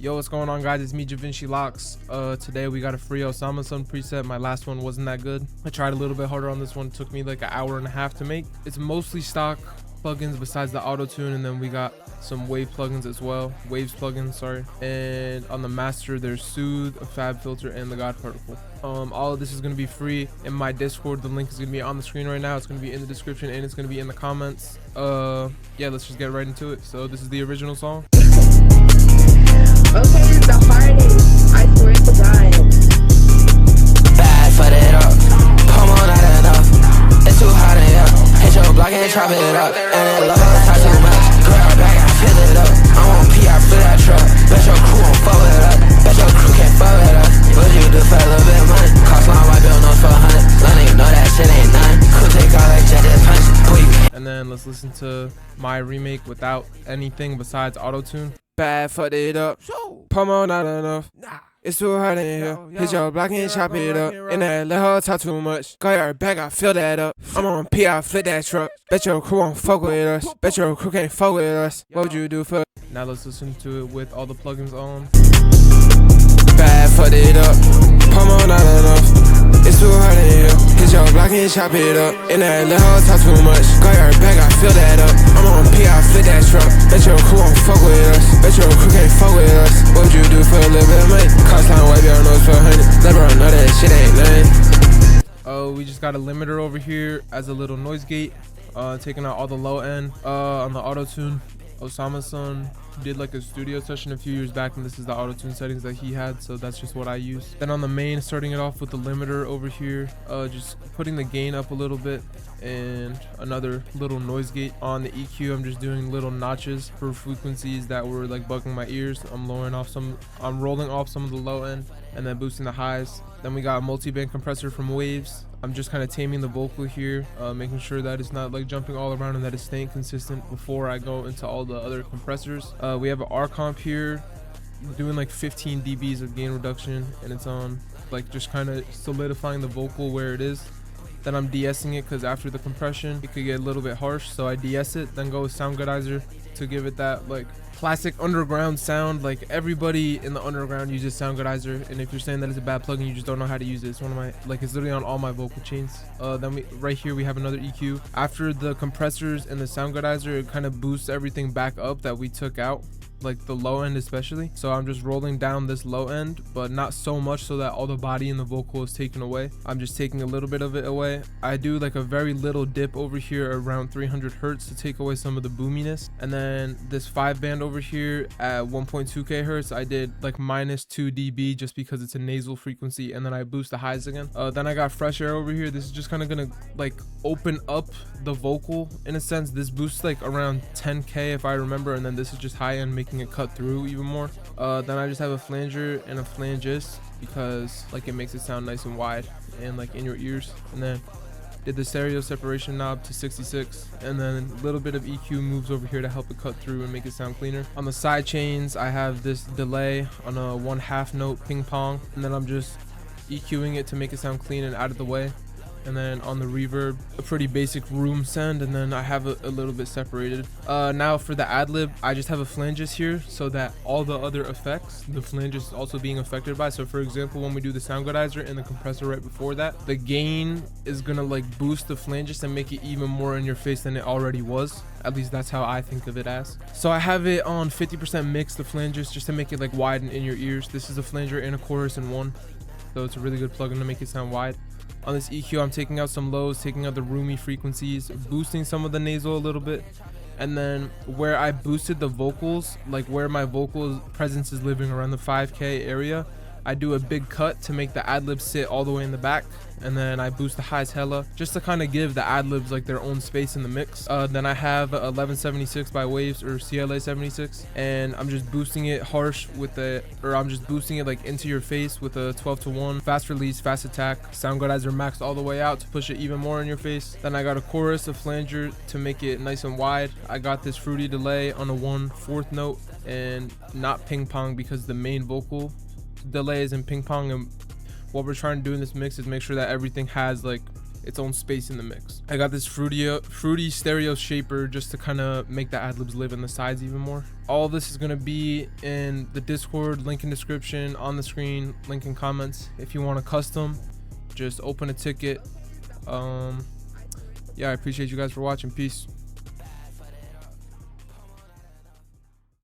Yo, what's going on, guys? It's me, Javinci Locks. Today we got a free Osamason preset. My last one wasn't that good. I tried a little bit harder on this one. It took me like an hour and a half to make. It's mostly stock plugins besides the auto tune, and then we got some wave plugins as well, waves plugins, sorry. And on the master there's Soothe, a Fab filter, and the God particle. All of this is going to be free in my Discord. The link is going to be on the screen right now. It's going to be in the description and it's going to be in the comments. Yeah, let's just get right into it. So this is the original song. Okay, it's the hardest. I swear to God. Bad for it up. Come on, not enough. It's too hot in here. Hit your block and chop it up. And it love us not too much. Grab back, I fill it up. I'm on P, I fill that truck. Bet your crew won't fuck with us. Bet your crew can't fuck with us. What you do for a little bit of money? Cost line white bill, no 400. Let nigga know that shit ain't nothing. Crew take all like jet just punch. And then let's listen to my remake without anything besides auto-tune. Bad, fucked it up. Pump on, not enough. It's too hot in here. Hit your block and chop it up. And that let her talk too much. Got your back, I fill that up. I'm on P, I flip that truck. Bet your crew won't fuck with us. Bet your crew can't fuck with us. What would you do for? Now let's listen to it with all the plugins on. Bad, fucked it up. Pump on, not enough. It's too hot in here. Hit your block and chop it up. And that let her talk too much. Got your back, I fill that up. I'm on P, I flip that truck. Bet your crew won't fuck with us. Bet your crew can't fuck with us. What would you do for a little bit of money? Cost line white bill, no 400. Let bro know that shit ain't nothing. We just got a limiter over here as a little noise gate, taking out all the low end. On the auto tune, Osamason did like a studio session a few years back, and this is the auto tune settings that he had, so that's just what I use. Then on the main, starting it off with the limiter over here, just putting the gain up a little bit, and another little noise gate. On the EQ, I'm just doing little notches for frequencies that were like bugging my ears. I'm rolling off some of the low end and then boosting the highs. Then we got a multi-band compressor from Waves. I'm just kind of taming the vocal here, making sure that it's not like jumping all around and that it's staying consistent before I go into all the other compressors. We have an R comp here, doing like 15 dBs of gain reduction, and it's on like just kind of solidifying the vocal where it is. Then I'm de-essing it because after the compression it could get a little bit harsh, so I de-ess it, then go with Sound Goodizer to give it that like classic underground sound. Like everybody in the underground uses Sound Goodizer, and if you're saying that it's a bad plugin, you just don't know how to use it. It's one of my, like, it's literally on all my vocal chains. Then right here we have another EQ. After the compressors and the Sound Goodizer, it kind of boosts everything back up that we took out, like the low end especially. So I'm just rolling down this low end, but not so much so that all the body in the vocal is taken away. I'm just taking a little bit of it away. I do like a very little dip over here around 300 hertz to take away some of the boominess. And then this 5-band over here at 1.2k hertz, I did like -2 dB just because it's a nasal frequency, and then I boost the highs again. Then I got fresh air over here. This is just kind of gonna like open up the vocal in a sense. This boosts like around 10k if I remember, and then this is just high end, making it cut through even more. Then I just have a flanger and a flanges because like it makes it sound nice and wide and like in your ears. And then did the stereo separation knob to 66, and then a little bit of EQ moves over here to help it cut through and make it sound cleaner. On the side chains, I have this delay on a 1/2 note ping pong, and then I'm just EQing it to make it sound clean and out of the way. And then on the reverb, a pretty basic room send, and then I have a little bit separated. Now for the ad-lib, I just have a flanges here so that all the other effects, the flanges is also being affected by. So for example, when we do the Sound Goodizer and the compressor right before that, the gain is gonna like boost the flanges and make it even more in your face than it already was. At least that's how I think of it as. So I have it on 50% mix, the flanges, just to make it like wide and in your ears. This is a flanger and a chorus in one, so it's a really good plugin to make it sound wide. On this EQ, I'm taking out some lows, taking out the roomy frequencies, boosting some of the nasal a little bit. And then where I boosted the vocals, like where my vocal presence is living around the 5k area, I do a big cut to make the ad-libs sit all the way in the back, and then I boost the highs hella just to kind of give the ad-libs like their own space in the mix. Then I have 1176 by Waves, or CLA 76, and I'm just boosting it harsh with I'm just boosting it like into your face with a 12:1 fast release, fast attack, Sound Goodizer maxed all the way out to push it even more in your face. Then I got a chorus, a flanger to make it nice and wide. I got this fruity delay on a 1/4 note and not ping pong because the main vocal delay is in ping pong, and what we're trying to do in this mix is make sure that everything has like its own space in the mix. I got this fruity stereo shaper just to kind of make the ad-libs live in the sides even more. All this is going to be in the Discord, link in description, on the screen, link in comments. If you want a custom, just open a ticket. Yeah, I appreciate you guys for watching. Peace.